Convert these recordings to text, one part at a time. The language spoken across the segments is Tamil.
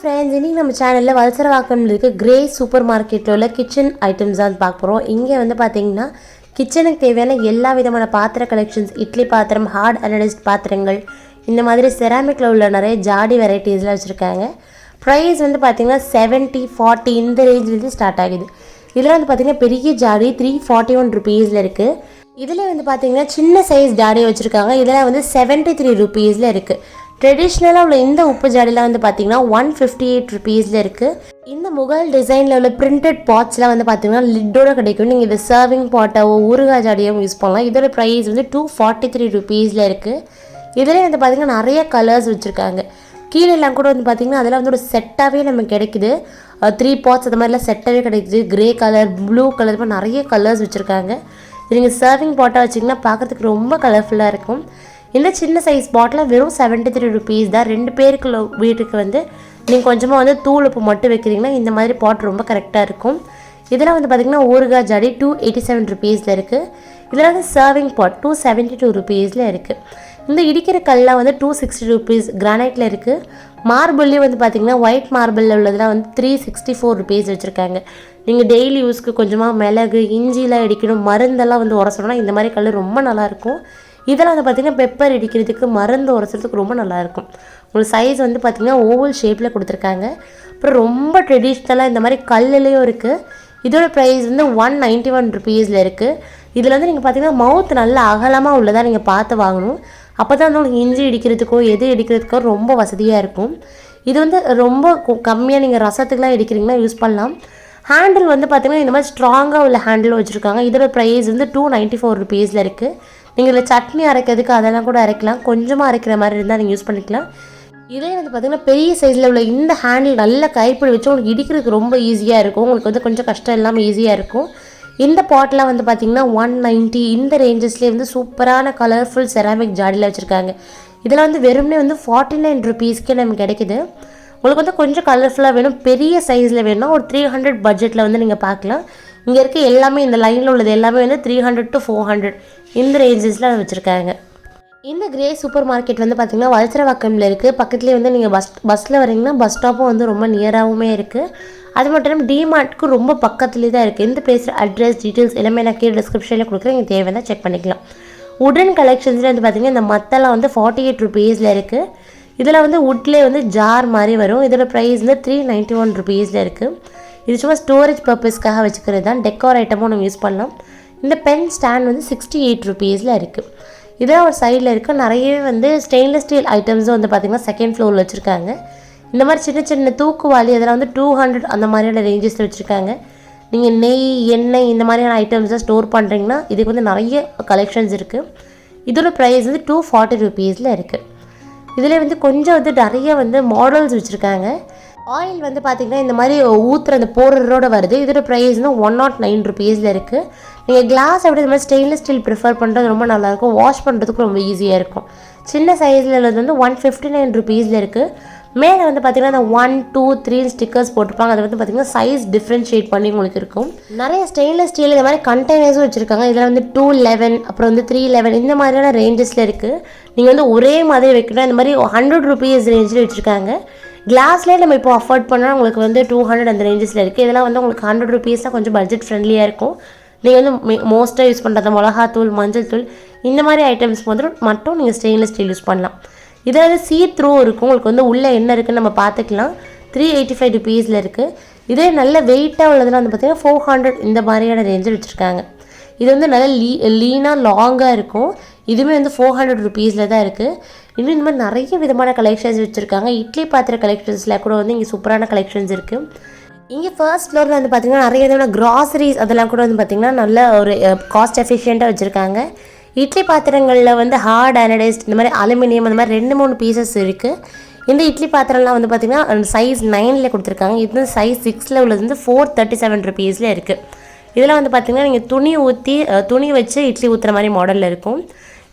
ஃப்ரெண்ட்ஸ், இன்றைக்கி நம்ம சேனலில் வல்சரவாக்கம்ல இருக்க கிரே சூப்பர் மார்க்கெட்டில் உள்ள கிச்சன் ஐட்டம்ஸ் தான் பார்க்க போகிறோம். இங்கே வந்து பார்த்திங்கன்னா கிச்சனுக்கு தேவையான எல்லா விதமான பாத்திர கலெக்ஷன்ஸ், இட்லி பாத்திரம், ஹார்ட் அனடைஸ்ட் பாத்திரங்கள், இந்த மாதிரி செராமிக்கில் உள்ள நிறைய ஜாடி வெரைட்டிஸ்லாம் வச்சுருக்காங்க. ப்ரைஸ் வந்து பார்த்திங்கன்னா 70, 40 இந்த ரேஞ்சிலேருந்து ஸ்டார்ட் ஆகுது. இதில் வந்து பார்த்திங்கன்னா பெரிய ஜாடி 341 ருபீஸில் இருக்குது. இதில் வந்து பார்த்திங்கன்னா சின்ன சைஸ் ஜாடி வச்சுருக்காங்க. இதில் வந்து 73 ருபீஸில் இருக்குது. ட்ரெடிஷ்னலாக உள்ள இந்த உப்பு ஜாடிலாம் வந்து பார்த்திங்கன்னா 158 ருபீஸில் இருக்குது. இந்த முகல் டிசைனில் உள்ள பிரிண்டட் பாட்ஸ்லாம் வந்து பார்த்திங்கன்னா லிட்டோட கிடைக்கும். நீங்கள் இதை சர்விங் பாட்டாவோ ஊறுகாய் ஜாடியாகவும் யூஸ் பண்ணலாம். இதோட ப்ரைஸ் வந்து 243 ருபீஸில் இருக்குது. இதிலே வந்து பார்த்திங்கன்னா நிறைய கலர்ஸ் வச்சுருக்காங்க. கீழெல்லாம் கூட வந்து பார்த்திங்கன்னா அதெல்லாம் வந்து ஒரு செட்டாகவே நமக்கு கிடைக்குது. 3 பாட்ஸ் அந்த மாதிரிலாம் செட்டாகவே கிடைக்குது. க்ரே கலர், ப்ளூ கலர், மாதிரி நிறைய கலர்ஸ் வச்சுருக்காங்க. நீங்கள் சர்விங் பாட்டாக வச்சிங்கன்னா பார்க்குறதுக்கு ரொம்ப கலர்ஃபுல்லாக இருக்கும். இந்த சின்ன சைஸ் பாட்டில் வெறும் 73 ருபீஸ் தான். 2 பேருக்குள்ள வீட்டுக்கு வந்து நீங்கள் கொஞ்சமாக வந்து தூள் உப்பு மட்டும் வைக்கிறீங்கன்னா இந்த மாதிரி பாட் ரொம்ப கரெக்டாக இருக்கும். இதில் வந்து பார்த்திங்கன்னா ஊறுகாய் ஜாடி 287 ருபீஸில் இருக்குது. இதில் வந்து சர்விங் பாட் 272 ருபீஸில் இருக்குது. இந்த இடிக்கிற கல்லாம் வந்து 260 ருபீஸ் கிரானைட்டில் இருக்குது. மார்பிள்லேயும் வந்து பார்த்திங்கன்னா ஒயிட் மார்பிளில் உள்ளதெல்லாம் வந்து 364 ருபீஸ் வச்சுருக்காங்க. நீங்கள் டெய்லி யூஸ்க்கு கொஞ்சமாக மிளகு, இஞ்சிலாம் இடிக்கணும், மருந்தெல்லாம் வந்து உரசணும்னா இந்த மாதிரி கல் ரொம்ப நல்லாயிருக்கும். இதெல்லாம் வந்து பார்த்திங்கன்னா பெப்பர் இடிக்கிறதுக்கு, மருந்து உரசுறதுக்கு ரொம்ப நல்லாயிருக்கும். உங்களுக்கு சைஸ் வந்து பார்த்திங்கன்னா ஓவல் ஷேப்பில் கொடுத்துருக்காங்க. அப்புறம் ரொம்ப ட்ரெடிஷ்னலாக இந்த மாதிரி கல்லுலேயும் இருக்குது. இதோட ப்ரைஸ் வந்து 191 ருபீஸில் இருக்குது. இதில் வந்து நீங்கள் பார்த்திங்கன்னா மவுத் நல்லா அகலமாக உள்ளதாக நீங்கள் பார்த்து வாங்கணும். அப்போ தான் வந்து உங்களுக்கு இஞ்சி இடிக்கிறதுக்கோ எது இடிக்கிறதுக்கோ ரொம்ப வசதியாக இருக்கும். இது வந்து ரொம்ப கம்மியாக நீங்கள் ரசத்துக்குலாம் இடிக்கிறீங்கன்னா யூஸ் பண்ணலாம். ஹேண்டில் வந்து பார்த்திங்கன்னா இந்த மாதிரி ஸ்ட்ராங்காக உள்ள ஹேண்டில் வச்சுருக்காங்க. இதோட ப்ரைஸ் வந்து 294 ருபீஸில் இருக்குது. நீங்கள் இதில் சட்னி அரைக்கிறதுக்கு அதெல்லாம் கூட அரைக்கலாம். கொஞ்சமாக அரைக்கிற மாதிரி இருந்தால் நீங்கள் யூஸ் பண்ணிக்கலாம். இதே வந்து பார்த்திங்கன்னா பெரிய சைஸில் உள்ள இந்த ஹேண்டில் நல்ல கைப்பிடி வச்சு உங்களுக்கு இடிக்கிறதுக்கு ரொம்ப ஈஸியாக இருக்கும். உங்களுக்கு வந்து கொஞ்சம் கஷ்டம் இல்லாமல் ஈஸியாக இருக்கும். இந்த பாட்லாம் வந்து பார்த்திங்கன்னா 190 இந்த ரேஞ்சஸ்லேயே வந்து சூப்பரான கலர்ஃபுல் செராமிக் ஜாடியில் வச்சுருக்காங்க. இதில் வந்து வெறும்னே வந்து 49 ருபீஸ்க்கே நமக்கு கிடைக்குது. உங்களுக்கு வந்து கொஞ்சம் கலர்ஃபுல்லாக வேணும், பெரிய சைஸில் வேணும்னா ஒரு 300 பட்ஜெட்டில் வந்து நீங்கள் பார்க்கலாம். இங்கே இருக்க எல்லாமே இந்த லைனில் உள்ளது எல்லாமே வந்து 300 to 400 இந்த ரேஞ்சஸில் வச்சுருக்காங்க. இந்த கிரே சூப்பர் மார்க்கெட் வந்து பார்த்திங்கன்னா வல்சரவாக்கம்ல இருக்குது. பக்கத்துலேயே வந்து நீங்கள் பஸ்ஸில் வரீங்கன்னா பஸ் ஸ்டாப்பும் வந்து ரொம்ப நியராகவுமே இருக்குது. அது மட்டும் இல்லாமல் டிமார்ட்க்கு ரொம்ப பக்கத்துலேயே தான் இருக்குது. இந்த பேசுகிற அட்ரஸ் டீட்டெயில்ஸ் எல்லாமே நான் கீழே டிஸ்கிரிப்ஷனில் கொடுக்குறேன். நீங்கள் தேவையான செக் பண்ணிக்கலாம். உடன் கலெக்ஷன்ஸில் வந்து பார்த்திங்கன்னா இந்த மத்தெல்லாம் வந்து 48 ருபீஸில் இருக்குது. இதில் வந்து வுட்லேயே வந்து ஜார் மாதிரி வரும். இதோட ப்ரைஸ் வந்து 391 ருபீஸில் இருக்குது. இது சும்மா ஸ்டோரேஜ் பர்பஸ்க்காக வச்சுக்கிறது தான். டெக்கார் ஐட்டமும் நம்ம யூஸ் பண்ணலாம். இந்த பென் ஸ்டாண்ட் வந்து 68 ருபீஸில் இருக்குது. இதெல்லாம் ஒரு சைடில் இருக்குது. நிறையவே வந்து ஸ்டெயின்லெஸ் ஸ்டீல் ஐட்டம்ஸும் வந்து பார்த்திங்கன்னா செகண்ட் ஃப்ளோரில் வச்சுருக்காங்க. இந்த மாதிரி சின்ன சின்ன தூக்குவாளி அதெல்லாம் வந்து 200 அந்த மாதிரியான ரேஞ்சஸில் வச்சுருக்காங்க. நீங்கள் நெய், எண்ணெய் இந்த மாதிரியான ஐட்டம்ஸை ஸ்டோர் பண்ணுறீங்கன்னா இதுக்கு வந்து நிறைய கலெக்ஷன்ஸ் இருக்குது. இதோட ப்ரைஸ் வந்து 240 ருபீஸில் இருக்குது. இதில் வந்து கொஞ்சம் வந்து நிறைய வந்து மாடல்ஸ் வச்சுருக்காங்க. ஆயில் வந்து பார்த்திங்கன்னா இந்த மாதிரி ஊற்றுற அந்த போடுறதோட வருது. இதோட ப்ரைஸ் வந்து 109 ருபீஸில் இருக்குது. நீங்கள் கிளாஸ் அப்படி இந்த மாதிரி ஸ்டெயின்லெஸ் ஸ்டீல் ப்ரிஃபர் பண்ணுறது ரொம்ப நல்லாயிருக்கும். வாஷ் பண்ணுறதுக்கு ரொம்ப ஈஸியாக இருக்கும். சின்ன சைஸில் உள்ளது வந்து 159 ருபீஸில் இருக்குது. மேலே வந்து பார்த்திங்கன்னா அந்த 1, 2, 3 ஸ்டிக்கர்ஸ் போட்டிருப்பாங்க. அது வந்து பார்த்திங்கன்னா சைஸ் டிஃப்ரென்ஷியேட் பண்ணி உங்களுக்கு இருக்கும். நிறைய ஸ்டெயின்லெஸ் ஸ்டீல் இந்த மாதிரி கண்டெய்னர்ஸும் வச்சுருக்காங்க. இதில் வந்து 211 அப்புறம் வந்து 311 இந்த மாதிரியான ரேஞ்சஸில் இருக்குது. நீங்கள் வந்து ஒரே மாதிரி வைக்கணும். இந்த மாதிரி 100 ருபீஸ் ரேஞ்சில் வச்சுருக்காங்க. கிளாஸ்லேயே நம்ம இப்போ அஃபோர்ட் பண்ணால் உங்களுக்கு வந்து 200 அந்த ரேஞ்சஸில் இருக்குது. இதெல்லாம் வந்து உங்களுக்கு 100 ருபீஸ் தான், கொஞ்சம் பட்ஜெட் ஃப்ரெண்ட்லியாக இருக்கும். நீங்கள் வந்து மோஸ்ட்டாக யூஸ் பண்ணுறது மிளகாத்தூள், மஞ்சள் தூள் இந்த மாதிரி ஐட்டம்ஸ் மட்டும் நீங்கள் ஸ்டெயின்லெஸ் ஸ்டீல் யூஸ் பண்ணலாம். இதில் வந்து சீ த்ரூ இருக்கும். உங்களுக்கு வந்து உள்ளே என்ன இருக்குதுன்னு நம்ம பார்த்துக்கலாம். 385 ருபீஸில் இருக்குது. இதே நல்ல வெயிட்டாக உள்ளதுலாம் வந்து பார்த்திங்கன்னா 400 இந்த மாதிரியான ரேஞ்சில் வச்சுருக்காங்க. இது வந்து நல்ல லீனாக லாங்காக இருக்கும். இதுவுமே வந்து 400 ருபீஸில் தான் இருக்குது. இன்னும் இந்த மாதிரி நிறைய விதமான கலெக்ஷன்ஸ் வச்சுருக்காங்க. இட்லி பாத்திர கலெக்ஷன்ஸில் கூட வந்து இங்கே சூப்பரான கலெக்ஷன்ஸ் இருக்குது. இங்கே ஃபர்ஸ்ட் ஃப்ளோரில் வந்து பார்த்திங்கன்னா நிறைய விதமான க்ராசரிஸ் அதெல்லாம் கூட வந்து பார்த்திங்கன்னா நல்ல ஒரு காஸ்ட் எஃபிஷியண்ட்டாக வச்சுருக்காங்க. இட்லி பாத்திரங்களில் வந்து ஹார்ட் அனடைஸ்ட் இந்த மாதிரி அலுமினியம் அந்த மாதிரி 2-3 பீசஸ் இருக்குது. இந்த இட்லி பாத்திரம்லாம் வந்து பார்த்திங்கன்னா சைஸ் 9ல் கொடுத்துருக்காங்க. இது சைஸ் 6ல் உள்ளது வந்து 437 ருபீஸில் இருக்குது. இதெல்லாம் வந்து பார்த்திங்கன்னா நீங்கள் துணி வச்சு இட்லி ஊற்றுற மாதிரி மாடலில் இருக்கும்.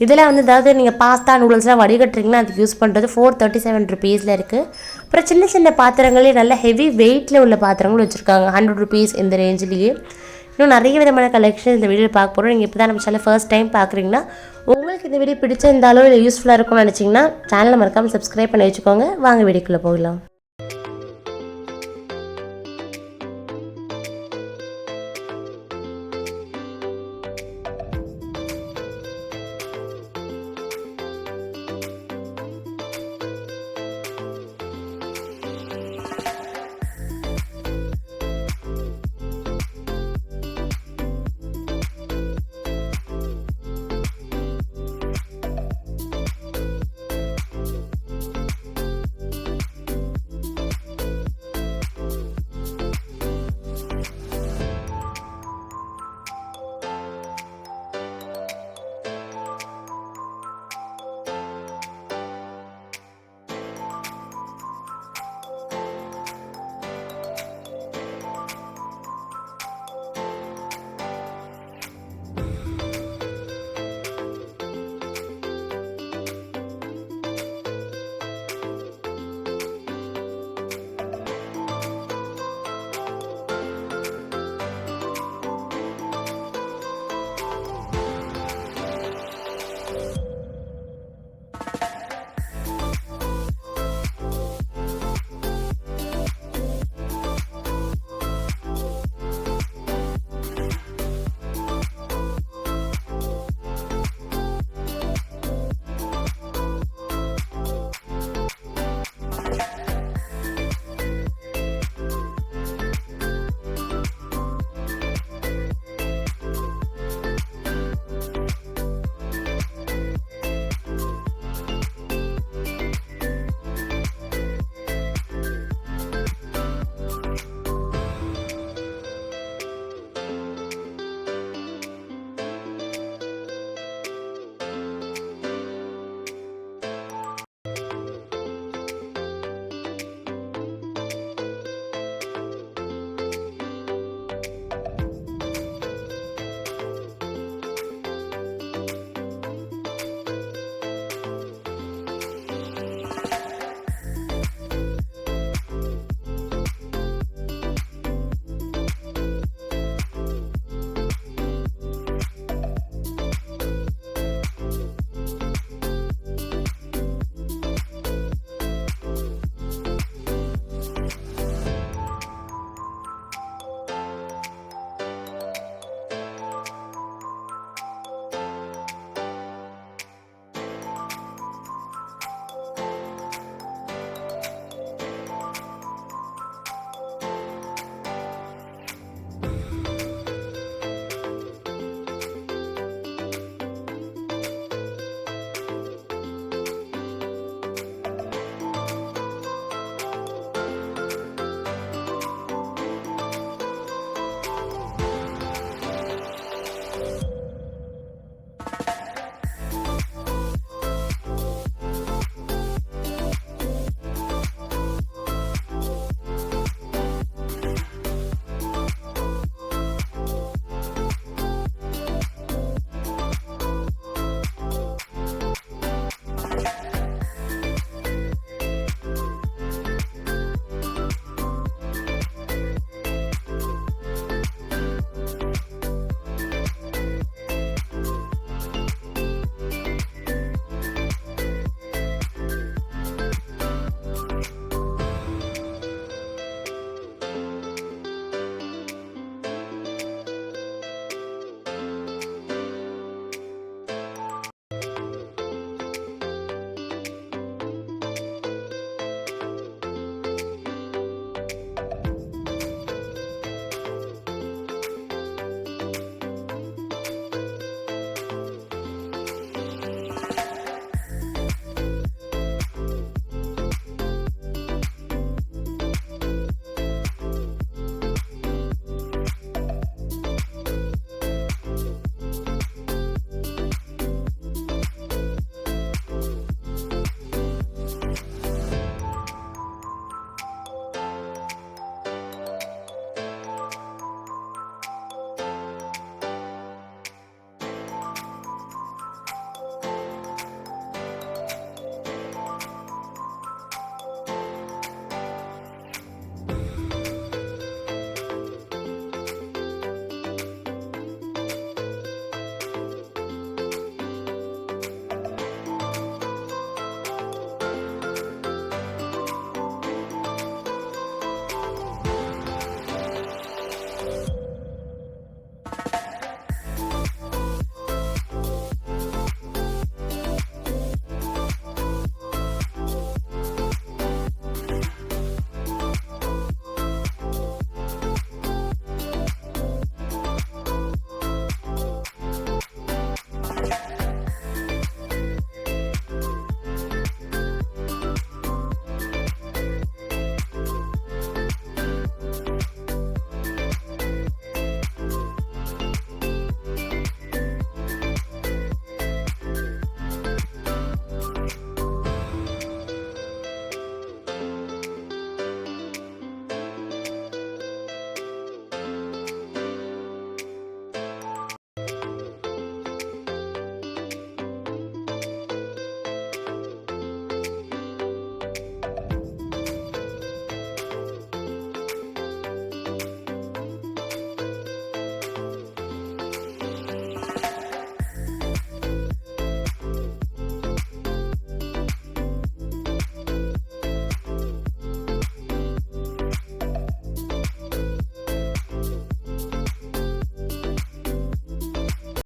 இதில் வந்து ஏதாவது நீங்கள் பாஸ்தா நூடுல்ஸ்லாம் வடிகட்டுறீங்கன்னா அதுக்கு யூஸ் பண்ணுறது 437 ருபீஸில் இருக்குது. அப்புறம் சின்ன சின்ன பாத்திரங்களே நல்ல ஹெவி வெயிட்டில் உள்ள பாத்திரங்கள் வச்சுருக்காங்க 100 ருபீஸ் இந்த ரேஞ்சிலேயே. இன்னும் நிறைய விதமான கலெக்ஷன் இந்த வீடியோ பார்க்க போகிறோம். நீங்கள் இப்போ தான் நம்ம சேனல் ஃபர்ஸ்ட் டைம் பார்க்குறீங்கன்னா உங்களுக்கு இந்த வீடியோ பிடிச்சிருந்தாலோ இல்லை யூஸ்ஃபுல்லாக இருக்கும்னு நினச்சிங்கன்னா சேனலை மறக்காமல் சப்ஸ்கிரைப் பண்ணி வச்சுக்கோங்க. வாங்க வீடியோக்குள்ளே போகலாம்.